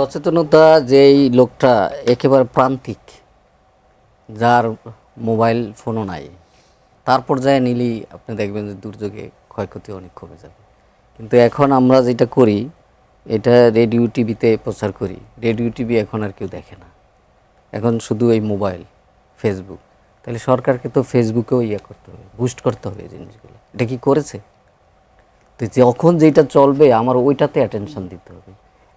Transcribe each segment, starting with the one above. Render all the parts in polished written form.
সচেতনতা যেই লোকটা একেবারে প্রান্তিক, যার মোবাইল ফোনও নাই, তার পর্যায়ে নিলেই আপনি দেখবেন যে দুর্যোগে ক্ষয়ক্ষতি অনেক কমে যাবে। কিন্তু এখন আমরা যেটা করি, এটা রেডিও টিভিতে প্রচার করি। রেডিও টিভি এখন আর কেউ দেখে না, এখন শুধু এই মোবাইল, ফেসবুক। তাহলে সরকারকে তো ফেসবুকেও করতে হবে, বুস্ট করতে হবে এই জিনিসগুলো। এটা কি করেছে? তো যখন যেটা চলবে আমার ওইটাতে অ্যাটেনশন দিতে হবে।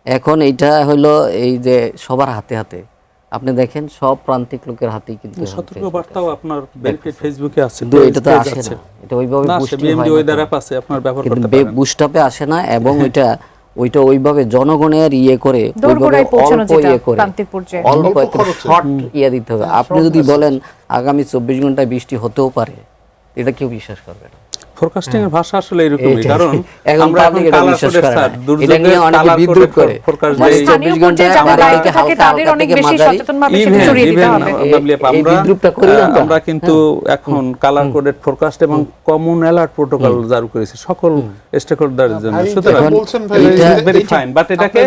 এখন এইটা হলো এই যে সবার হাতে হাতে, আপনি দেখেন সব প্রান্তিক লোকের হাতেই কিন্তু সতর্কবার্তাও আপনার ফেসবুকে আছে, কিন্তু এটা তো আসে না, এটা ওইভাবে বুস্ট আপে আসে না। এবং ওইটা ওইভাবে জনগণের করে অল্প শর্ট দিতে হবে। আপনি যদি বলেন আগামী 24 ঘন্টায় বৃষ্টি হতেও পারে, এটা কেউ বিশ্বাস করবে না। ফোরকাস্টিং এর ভাষা আসলে এরকমই, কারণ আমরা এখন কালার কোডের স্যার এটা নিয়ে অনেকে বিদ্রুপ করে, মানে 24 ঘন্টায় বাড়িতে হালকা তাদের অনেক বেশি সচেতনভাবে সেটা ছড়িয়ে দিতে হবে। এই বিদ্রুপটা করি আমরা কিন্তু এখন কালার কোডেড ফোরকাস্ট এবং কমন অ্যালার্ট প্রোটোকল জারি করেছি সকল স্টেকহোল্ডারের জন্য। সুতরাং এটা ভেরি ফাইন, বাট এটাকে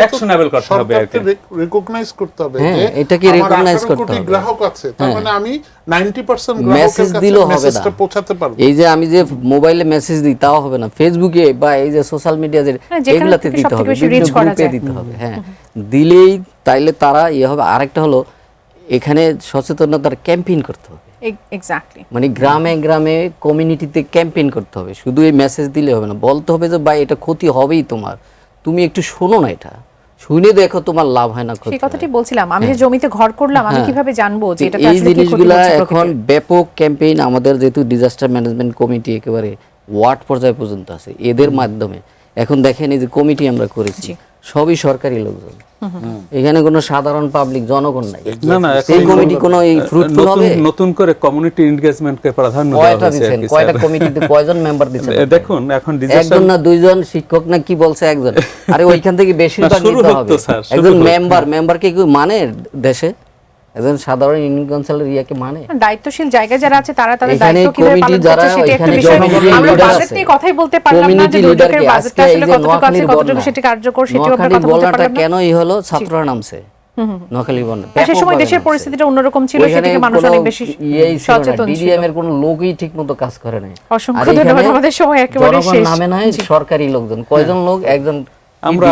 অ্যাকশনেবল করতে হবে, সরকারকে রিকগনাইজ করতে হবে যে এটাকে রিকগনাইজ করতে হবে। গ্রাহক আছে, তার মানে আমি 90% গ্রাহকের কাছে মেসেজটা পৌঁছাতে পারবো। এই যে আমি যে মোবাইলে মেসেজ দিই তাও হবে না, ফেসবুকে বা এই যে সোশ্যাল মিডিয়া যে এগুলাতে দিতে হবে, গ্রুপে দিতে হবে। হ্যাঁ, দিলেই তাইলে তারা হবে। আরেকটা হলো এখানে সচেতনতার ক্যাম্পেইন করতে হবে। এক্স্যাক্টলি, মানে গ্রামে গ্রামে কমিউনিটিতে ক্যাম্পেইন করতে হবে। শুধু এই মেসেজ দিলে হবে না, বলতে হবে যে ভাই এটা ক্ষতি হবেই তোমার, তুমি একটু শোনো না, এটা শুনে দেখো তোমার লাভ হয় না ক্ষতি। সেই কথাটি বলছিলাম, আমি যে জমিতে ঘর করলাম আমি কিভাবে জানবো যে এটা আসলে কি ক্ষতি হচ্ছে? এখন ব্যাপক ক্যাম্পেইন আমাদের যেহেতু ডিজাস্টার ম্যানেজমেন্ট কমিটি একেবারে ওয়ার্ড পর্যায়ে পর্যন্ত আছে, এদের মাধ্যমে এখন দেখেন এই যে কমিটি আমরা করেছি সবই সরকারি লোকজন, এখানে কোনো সাধারণ পাবলিক জনগণ নাই। না না, এই কমিটি কোনো ফ্রুটফুল হবে? নতুন করে কমিউনিটি এনগেজমেন্টকে প্রাধান্য দেওয়া হয়েছে। কয়টা কমিটিতে কয়জন মেম্বার দিচ্ছেন দেখুন, এখন একজন না দুইজন, শিক্ষক না কি বলছে একজন, আরে ওইখান থেকে বেশিরভাগ নিতে হবে। একজন মেম্বারকে কি মানে দেশে একজন সাধারণ ইউনিয়ন কাউন্সিলর ইয়াকে মানে? দায়িত্বশীল জায়গায় যারা আছে তারা তাদের দায়িত্ব কিভাবে পালন করছে সেটা একটা বিষয়। আমরা বাজেট নিয়ে কথাই বলতে পারলাম না যে দুর্যোগের বাজেটটা আসলে কতটুকু আছে, কতটুকু সেটা কার্যকর, সেটাও আমরা কথা বলতে পারলাম না। কেনই হলো ছাত্ররা নামছে নোয়াখালী বন্যা, সেই সময় দেশের পরিস্থিতিটা অন্যরকম ছিল, সেদিকে মানুষ অনেক বেশি সচেতন ছিল। বিডিএম এর কোনো লোকই ঠিকমতো কাজ করে নাই। অসংখ্য ধন্যবাদ, আমাদের সময় একেবারে শেষ। নামে নাই সরকারি লোকজন, কয়জন লোক, একজন আমরা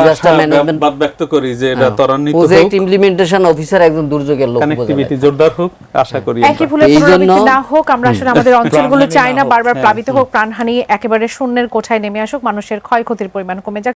বাদ ব্যক্ত করি যে এটা ত্বরান্বিত হোক, প্রজেক্ট ইমপ্লিমেন্টেশন অফিসার একজন দুর্যোগের লোক, কানেক্টিভিটি জোরদার হোক, আশা করি একই ভুলের পুনরাবৃত্তি না হোক। আমরা আসলে আমাদের অঞ্চলগুলো চাই না বারবার প্লাবিত হোক, প্রাণহানি একেবারে শূন্যের কোঠায় নেমে আসুক, মানুষের ক্ষয়ক্ষতির পরিমাণ কমে যাক।